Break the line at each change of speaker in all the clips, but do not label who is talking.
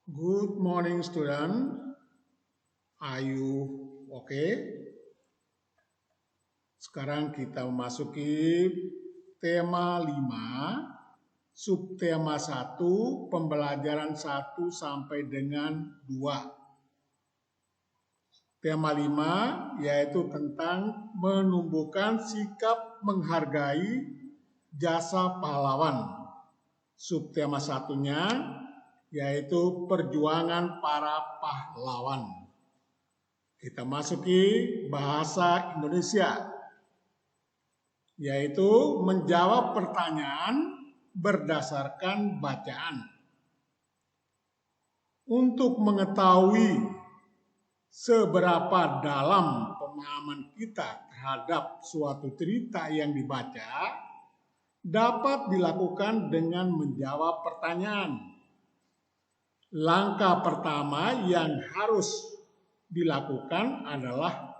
Good morning, student. Are you okay? Sekarang kita memasuki tema 5, subtema 1, pembelajaran 1 sampai dengan 2. Tema 5 yaitu tentang menumbuhkan sikap menghargai jasa pahlawan. Subtema satunya yaitu perjuangan para pahlawan. Kita masuki bahasa Indonesia, yaitu menjawab pertanyaan berdasarkan bacaan. Untuk mengetahui seberapa dalam pemahaman kita terhadap suatu cerita yang dibaca, dapat dilakukan dengan menjawab pertanyaan. Langkah pertama yang harus dilakukan adalah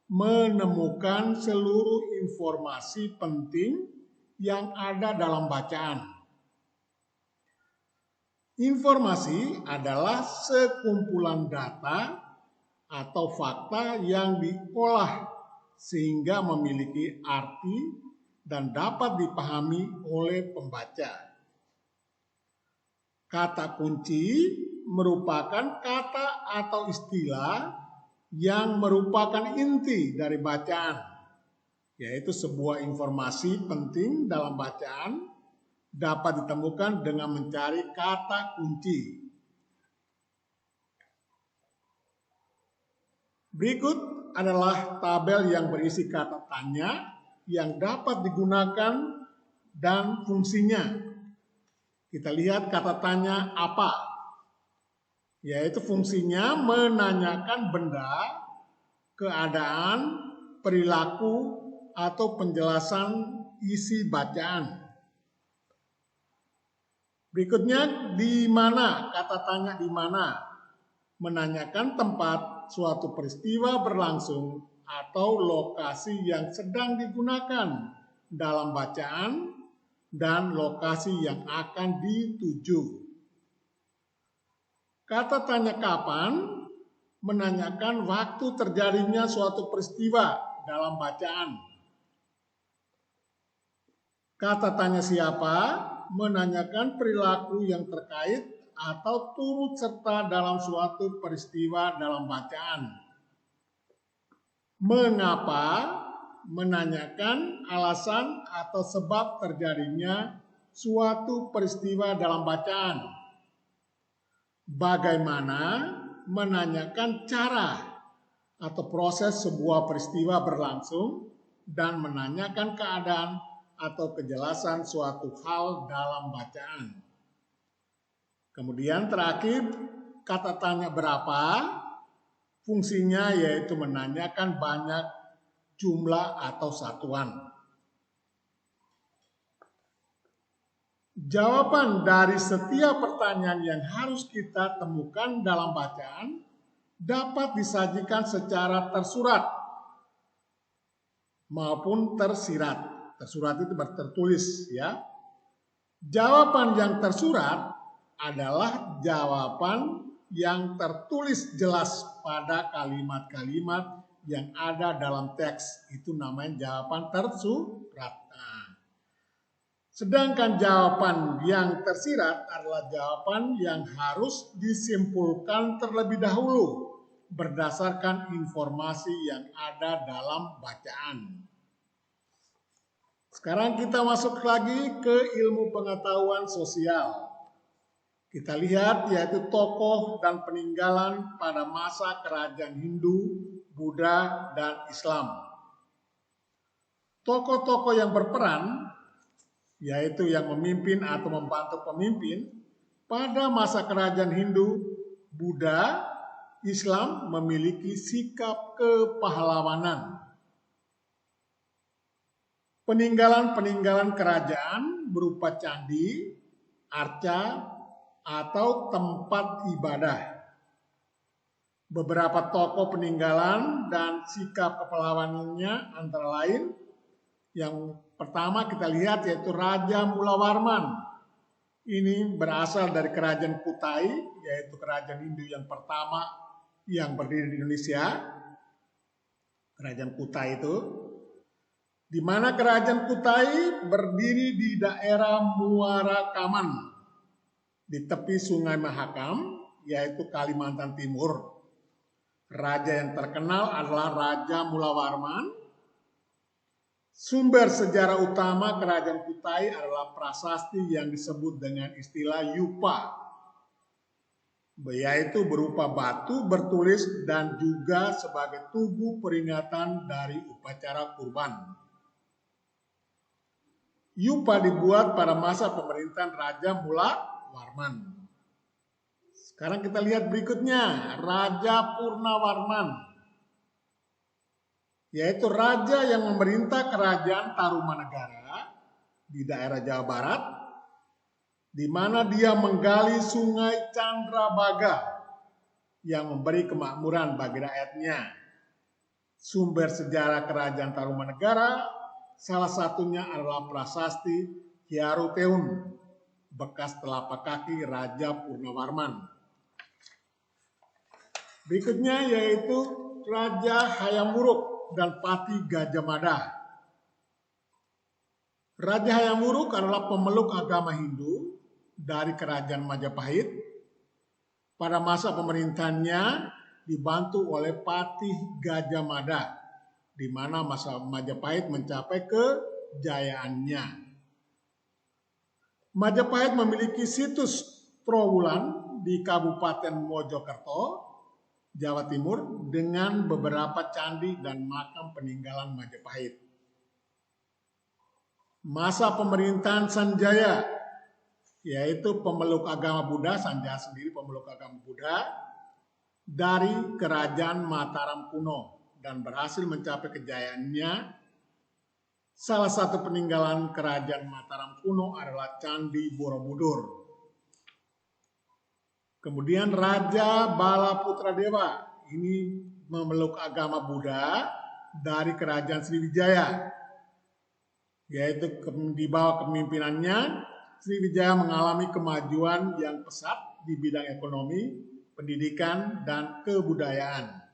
menemukan seluruh informasi penting yang ada dalam bacaan. Informasi adalah sekumpulan data atau fakta yang diolah sehingga memiliki arti dan dapat dipahami oleh pembaca. Kata kunci merupakan kata atau istilah yang merupakan inti dari bacaan, yaitu sebuah informasi penting dalam bacaan dapat ditemukan dengan mencari kata kunci. Berikut adalah tabel yang berisi kata tanya yang dapat digunakan dan fungsinya. Kita lihat kata tanya apa, yaitu fungsinya menanyakan benda, keadaan, perilaku, atau penjelasan isi bacaan. Berikutnya, di mana? Kata tanya di mana? Menanyakan tempat suatu peristiwa berlangsung atau lokasi yang sedang digunakan dalam bacaan dan lokasi yang akan dituju. Kata tanya kapan menanyakan waktu terjadinya suatu peristiwa dalam bacaan. Kata tanya siapa menanyakan perilaku yang terkait atau turut serta dalam suatu peristiwa dalam bacaan. Mengapa menanyakan alasan atau sebab terjadinya suatu peristiwa dalam bacaan. Bagaimana menanyakan cara atau proses sebuah peristiwa berlangsung dan menanyakan keadaan atau kejelasan suatu hal dalam bacaan. Kemudian terakhir, kata tanya berapa, fungsinya yaitu menanyakan banyak jumlah atau satuan. Jawaban dari setiap pertanyaan yang harus kita temukan dalam bacaan dapat disajikan secara tersurat maupun tersirat. Tersurat itu tertulis, ya. Jawaban yang tersurat adalah jawaban yang tertulis jelas pada kalimat-kalimat yang ada dalam teks. Itu namanya jawaban tersurat. Sedangkan jawaban yang tersirat adalah jawaban yang harus disimpulkan terlebih dahulu berdasarkan informasi yang ada dalam bacaan. Sekarang kita masuk lagi ke ilmu pengetahuan sosial. Kita lihat yaitu tokoh dan peninggalan pada masa kerajaan Hindu, Buddha, dan Islam. Tokoh-tokoh yang berperan, yaitu yang memimpin atau membantu pemimpin, pada masa kerajaan Hindu, Buddha, Islam memiliki sikap kepahlawanan. Peninggalan-peninggalan kerajaan berupa candi, arca, atau tempat ibadah. Beberapa tokoh peninggalan dan sikap kepahlawanannya antara lain, yang pertama kita lihat yaitu Raja Mula Warman. Ini berasal dari kerajaan Kutai, yaitu kerajaan Hindu yang pertama yang berdiri di Indonesia. Kerajaan Kutai itu, di mana kerajaan Kutai berdiri di daerah Muara Kaman, di tepi Sungai Mahakam, yaitu Kalimantan Timur. Raja yang terkenal adalah Raja Mulawarman. Sumber sejarah utama kerajaan Kutai adalah prasasti yang disebut dengan istilah Yupa, yaitu berupa batu bertulis dan juga sebagai tugu peringatan dari upacara kurban. Yupa dibuat pada masa pemerintahan Raja Mulawarman. Sekarang kita lihat berikutnya, Raja Purnawarman, yaitu raja yang memerintah kerajaan Tarumanegara di daerah Jawa Barat, di mana dia menggali sungai Candrabaga yang memberi kemakmuran bagi rakyatnya. Sumber sejarah kerajaan Tarumanegara salah satunya adalah prasasti Hyaruteun, bekas telapak kaki Raja Purnawarman. Berikutnya yaitu Raja Hayam Wuruk dan Pati Gajah Mada. Raja Hayam Wuruk adalah pemeluk agama Hindu dari kerajaan Majapahit. Pada masa pemerintahannya dibantu oleh Patih Gajah Mada, di mana masa Majapahit mencapai kejayaannya. Majapahit memiliki situs Trowulan di Kabupaten Mojokerto, Jawa Timur, dengan beberapa candi dan makam peninggalan Majapahit. Masa pemerintahan Sanjaya, yaitu pemeluk agama Buddha, Sanjaya sendiri pemeluk agama Buddha, dari kerajaan Mataram kuno dan berhasil mencapai kejayaannya. Salah satu peninggalan kerajaan Mataram kuno adalah Candi Borobudur. Kemudian Raja Balaputradewa, ini memeluk agama Buddha dari kerajaan Sriwijaya, yaitu di bawah kepemimpinannya Sriwijaya mengalami kemajuan yang pesat di bidang ekonomi, pendidikan, dan kebudayaan.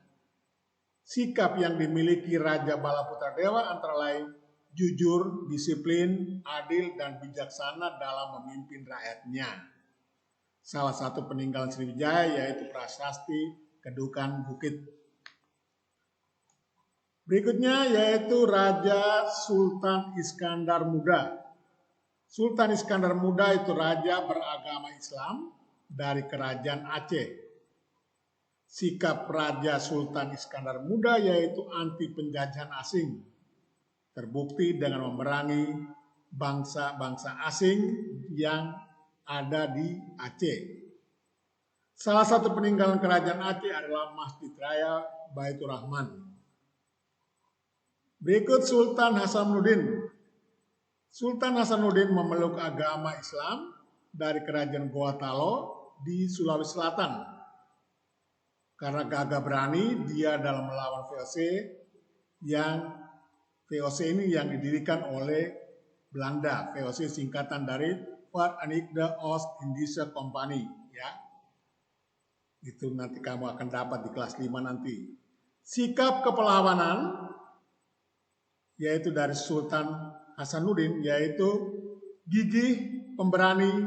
Sikap yang dimiliki Raja Balaputradewa antara lain jujur, disiplin, adil, dan bijaksana dalam memimpin rakyatnya. Salah satu peninggalan Sriwijaya yaitu prasasti Kedukan Bukit. Berikutnya yaitu Raja Sultan Iskandar Muda. Sultan Iskandar Muda itu raja beragama Islam dari kerajaan Aceh. Sikap Raja Sultan Iskandar Muda yaitu anti penjajahan asing, terbukti dengan memerangi bangsa-bangsa asing yang ada di Aceh. Salah satu peninggalan kerajaan Aceh adalah Masjid Raya Baitur Rahman. Berikut Sultan Hasanuddin. Sultan Hasanuddin memeluk agama Islam dari kerajaan Goa Talo di Sulawesi Selatan. Karena gagah berani, dia dalam melawan VOC ini yang didirikan oleh Belanda. VOC singkatan dari Verenigde Oost-Indische Compagnie, ya. Itu nanti kamu akan dapat di kelas 5 nanti. Sikap kepahlawanan yaitu dari Sultan Hasanuddin yaitu gigih, pemberani,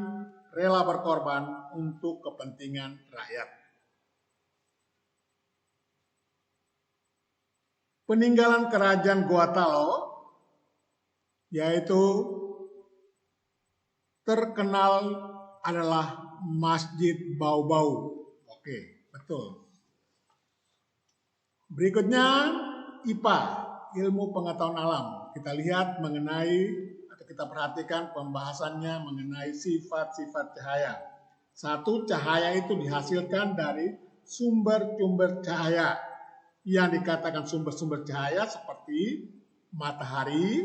rela berkorban untuk kepentingan rakyat. Peninggalan kerajaan Goa Talo yaitu terkenal adalah Masjid Bau-Bau. Oke, betul. Berikutnya IPA, ilmu pengetahuan alam. Kita lihat mengenai atau kita perhatikan pembahasannya mengenai sifat-sifat cahaya. Satu, cahaya itu dihasilkan dari sumber-sumber cahaya yang dikatakan sumber-sumber cahaya seperti matahari,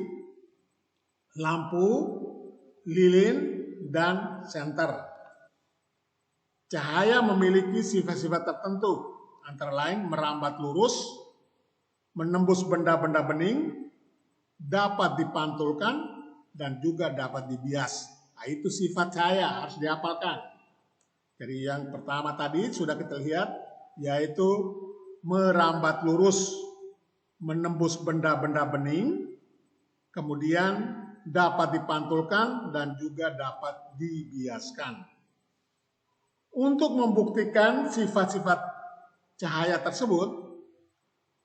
lampu, lilin, dan senter. Cahaya memiliki sifat-sifat tertentu, antara lain merambat lurus, menembus benda-benda bening, dapat dipantulkan, dan juga dapat dibias Nah, itu sifat cahaya harus dihafalkan. Jadi yang pertama tadi sudah kita lihat, yaitu merambat lurus, menembus benda-benda bening, kemudian dapat dipantulkan dan juga dapat dibiaskan. Untuk membuktikan sifat-sifat cahaya tersebut,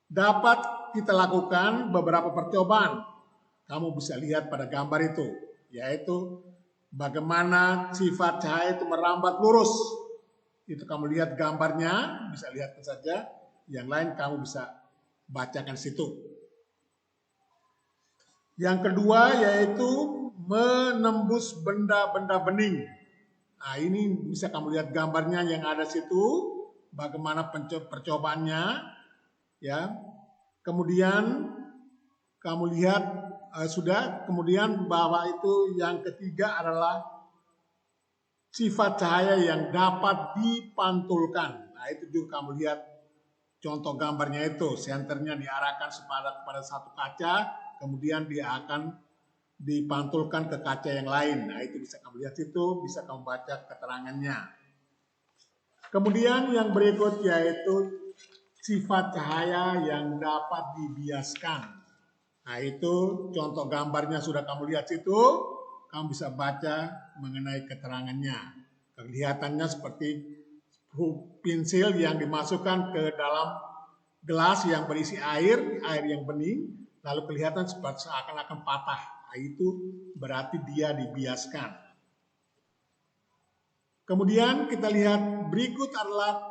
dapat kita lakukan beberapa percobaan. Kamu bisa lihat pada gambar itu, yaitu bagaimana sifat cahaya itu merambat lurus. Itu kamu lihat gambarnya, bisa lihat saja. Yang lain kamu bisa bacakan situ. Yang kedua yaitu menembus benda-benda bening. Nah, ini bisa kamu lihat gambarnya yang ada situ, bagaimana percobaannya, ya. Kemudian kamu lihat sudah, kemudian bahwa itu yang ketiga adalah sifat cahaya yang dapat dipantulkan. Nah, itu juga kamu lihat contoh gambarnya itu, senternya diarahkan kepada satu kaca, kemudian dia akan dipantulkan ke kaca yang lain. Nah, itu bisa kamu lihat situ, bisa kamu baca keterangannya. Kemudian yang berikut yaitu sifat cahaya yang dapat dibiaskan. Nah, itu contoh gambarnya sudah kamu lihat situ, kamu bisa baca mengenai keterangannya. Kelihatannya seperti pensil yang dimasukkan ke dalam gelas yang berisi air yang bening, lalu kelihatan seperti seakan-akan patah. Nah, itu berarti dia dibiaskan. Kemudian kita lihat berikut adalah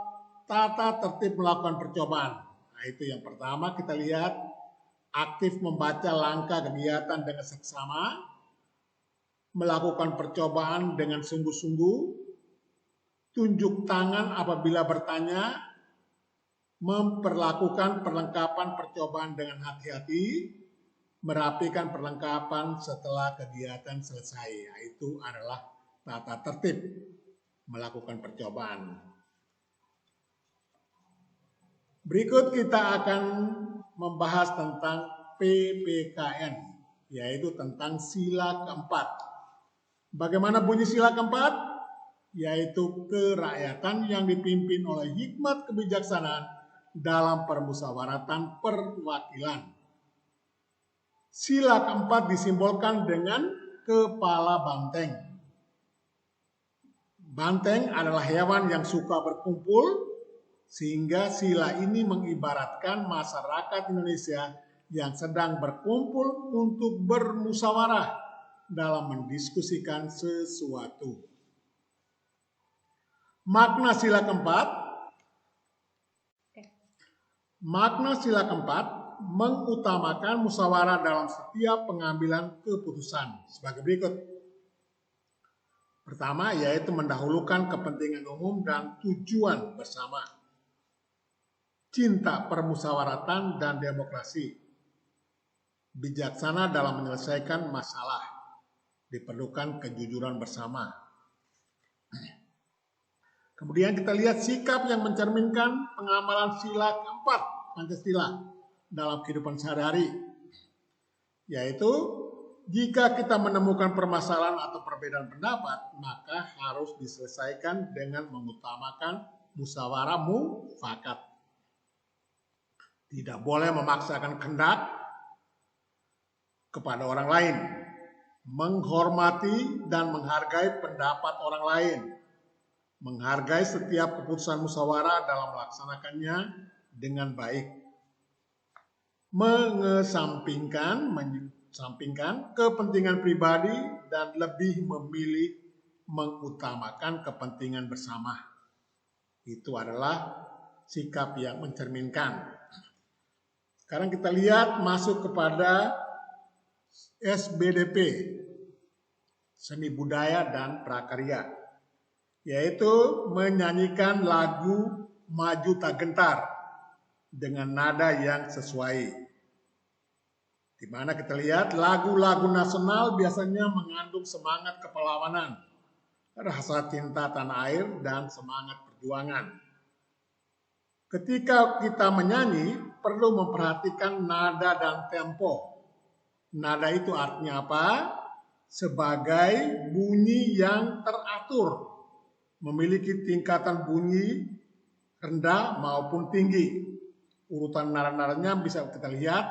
tata tertib melakukan percobaan. Nah, itu yang pertama kita lihat aktif membaca langkah kegiatan dengan seksama, melakukan percobaan dengan sungguh-sungguh, tunjuk tangan apabila bertanya, memperlakukan perlengkapan percobaan dengan hati-hati, merapikan perlengkapan setelah kegiatan selesai. Nah, itu adalah tata tertib melakukan percobaan. Berikut kita akan membahas tentang PPKN, yaitu tentang sila keempat. Bagaimana bunyi sila keempat? Yaitu kerakyatan yang dipimpin oleh hikmat kebijaksanaan dalam permusyawaratan perwakilan. Sila keempat disimbolkan dengan kepala banteng. Banteng adalah hewan yang suka berkumpul, sehingga sila ini mengibaratkan masyarakat Indonesia yang sedang berkumpul untuk bermusyawarah dalam mendiskusikan sesuatu. Makna sila keempat mengutamakan musyawarah dalam setiap pengambilan keputusan sebagai berikut. Pertama, yaitu mendahulukan kepentingan umum dan tujuan bersama. Cinta permusyawaratan dan demokrasi. Bijaksana dalam menyelesaikan masalah. Diperlukan kejujuran bersama. Kemudian kita lihat sikap yang mencerminkan pengamalan sila keempat Pancasila dalam kehidupan sehari-hari. Yaitu jika kita menemukan permasalahan atau perbedaan pendapat, maka harus diselesaikan dengan mengutamakan musyawarah mufakat. Tidak boleh memaksakan kehendak kepada orang lain. Menghormati dan menghargai pendapat orang lain. Menghargai setiap keputusan musyawarah dalam melaksanakannya dengan baik. Mengesampingkan kepentingan pribadi dan lebih memilih mengutamakan kepentingan bersama. Itu adalah sikap yang mencerminkan. Sekarang kita lihat masuk kepada SBDP, seni budaya dan prakarya, yaitu menyanyikan lagu Maju Tak Gentar dengan nada yang sesuai. Di mana kita lihat lagu-lagu nasional biasanya mengandung semangat kepahlawanan, rasa cinta tanah air, dan semangat perjuangan. Ketika kita menyanyi, perlu memperhatikan nada dan tempo. Nada itu artinya apa? sebagai bunyi yang teratur, memiliki tingkatan bunyi rendah maupun tinggi. Urutan nada-nadanya bisa kita lihat,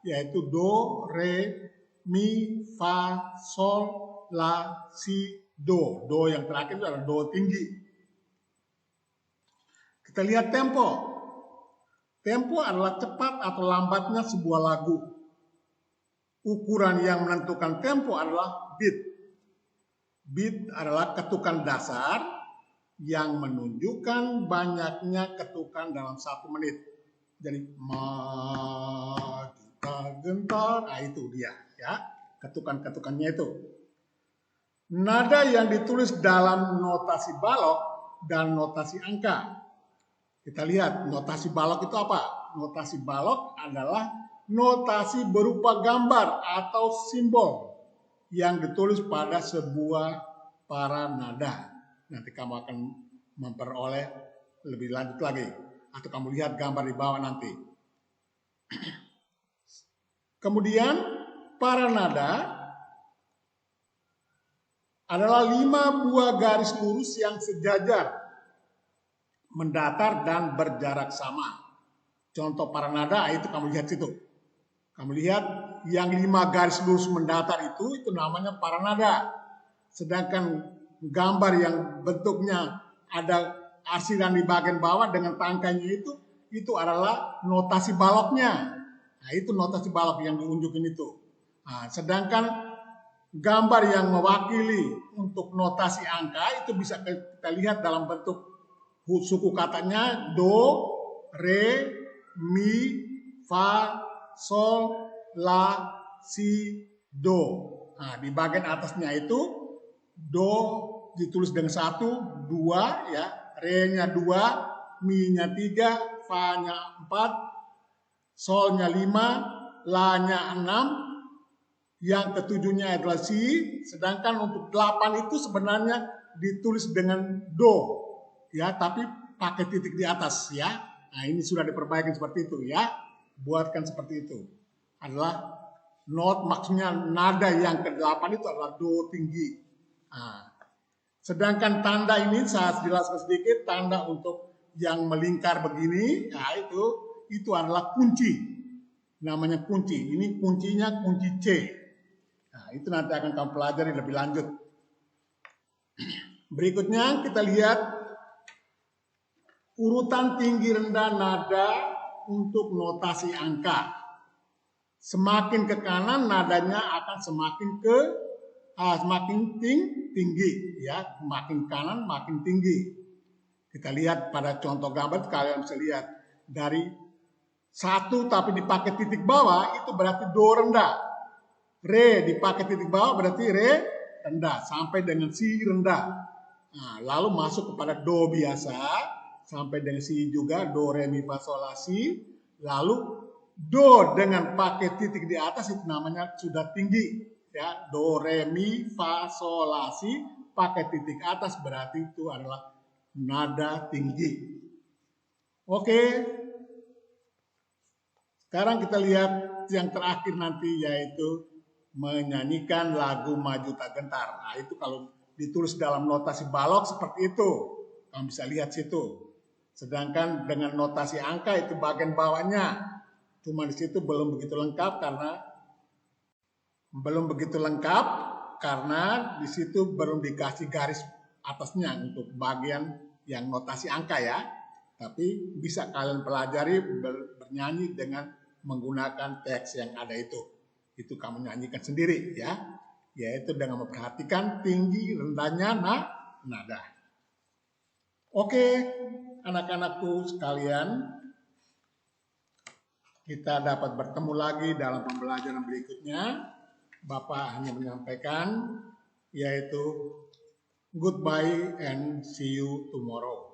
yaitu do, re, mi, fa, sol, la, si, do. Do yang terakhir itu adalah do tinggi. Kita lihat tempo. Tempo adalah cepat atau lambatnya sebuah lagu. Ukuran yang menentukan tempo adalah beat. Beat adalah ketukan dasar yang menunjukkan banyaknya ketukan dalam 1 menit. Jadi kita gentar, itu dia ya, ketukan-ketukannya itu. Nada yang ditulis dalam notasi balok dan notasi angka. Kita lihat notasi balok itu apa? Notasi balok adalah notasi berupa gambar atau simbol yang ditulis pada sebuah paranada. Nanti kamu akan memperoleh lebih lanjut lagi, atau kamu lihat gambar di bawah nanti. Kemudian paranada adalah 5 buah garis lurus yang sejajar, mendatar dan berjarak sama. Contoh paranada itu kamu lihat situ. Kamu lihat yang 5 garis lurus mendatar itu namanya paranada. Sedangkan gambar yang bentuknya ada arsiran di bagian bawah dengan tangkainya itu adalah notasi baloknya. Nah, itu notasi balok yang diunjukin itu. Nah, sedangkan gambar yang mewakili untuk notasi angka itu bisa kita lihat dalam bentuk suku katanya do, re, mi, fa, sol, la, si, do. Nah, di bagian atasnya itu do ditulis dengan 1, 2 ya, re-nya 2, mi-nya 3, fa-nya 4, sol-nya 5, la-nya 6. Yang ketujuhnya adalah si, sedangkan untuk 8 itu sebenarnya ditulis dengan do, ya, tapi pakai titik di atas, ya. Nah, ini sudah diperbaiki seperti itu, ya. Buatkan seperti itu. Adalah not, maksudnya nada yang ke-8 itu adalah do tinggi. Nah, sedangkan tanda ini saya jelaskan sedikit, tanda untuk yang melingkar begini, nah itu adalah kunci. Namanya kunci. Ini kuncinya kunci C. Nah, itu nanti akan kamu pelajari lebih lanjut. Berikutnya kita lihat urutan tinggi rendah nada untuk notasi angka. Semakin ke kanan nadanya akan semakin tinggi, ya, makin kanan makin tinggi. Kita lihat pada contoh gambar kalian bisa lihat dari 1 tapi dipakai titik bawah itu berarti do rendah. Re dipakai titik bawah berarti re rendah sampai dengan si rendah. Nah, lalu masuk kepada do biasa sampai dengan si juga, do, re, mi, fa, sol, la, si. Lalu do dengan pakai titik di atas itu namanya sudah tinggi, ya. Do, re, mi, fa, sol, la, si pakai titik atas berarti itu adalah nada tinggi. Oke. Sekarang kita lihat yang terakhir nanti, yaitu menyanyikan lagu Maju Tak Gentar. Nah, itu kalau ditulis dalam notasi balok seperti itu, kamu bisa lihat situ. Sedangkan dengan notasi angka itu bagian bawahnya, cuma di situ belum begitu lengkap karena di situ belum dikasih garis atasnya untuk bagian yang notasi angka, ya. Tapi bisa kalian pelajari bernyanyi dengan menggunakan teks yang ada itu. Itu kamu nyanyikan sendiri, ya, yaitu dengan memperhatikan tinggi rendahnya nada. Oke, anak-anakku sekalian, kita dapat bertemu lagi dalam pembelajaran berikutnya. Bapak hanya menyampaikan, yaitu goodbye and see you tomorrow.